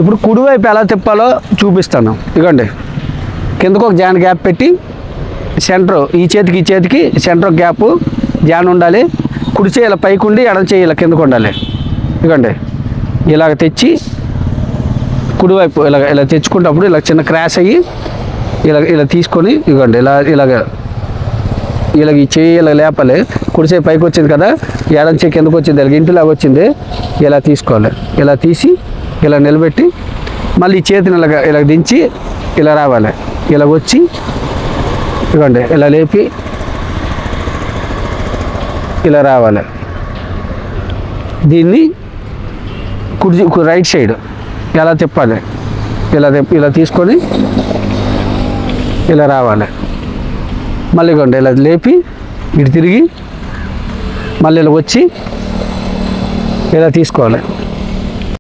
ఇప్పుడు కుడివైపు ఎలా తిప్పాలో చూపిస్తాను. ఇదిగోండి, కిందకు ఒక జాన్ గ్యాప్ పెట్టి సెంటర్ ఈ చేతికి సెంటర్ గ్యాప్ జాన్ ఉండాలి. కుడి చేయి ఇలా పైకి ఉండి ఎడమ చేయి ఇలా కిందకు ఉండాలి. ఇదిగోండి, ఇలాగ తెచ్చి కుడివైపు ఇలా తెచ్చుకున్నప్పుడు ఇలా చిన్న క్రాష్ అయ్యి ఇలా తీసుకొని ఇదిగోండి ఇలాగ ఈ చేయి ఇలా లేపాలి. కుడి చేయి పైకి వచ్చింది కదా, ఎడమ చేయి కిందకు వచ్చింది, ఇలా ఇంటిలాగా వచ్చింది, ఇలా తీసుకోవాలి. ఇలా తీసి ఇలా నిలబెట్టి మళ్ళీ ఈ చేతిని ఇలా దించి ఇలా రావాలి. ఇలా వచ్చి ఇవ్వండి ఇలా లేపి ఇలా రావాలి. దీన్ని రైట్ సైడ్ ఎలా తిప్పాలి, ఇలా తీసుకొని ఇలా రావాలి. మళ్ళీ ఇవ్వండి ఇలా లేపి ఇటు తిరిగి మళ్ళీ ఇలా వచ్చి ఇలా తీసుకోవాలి.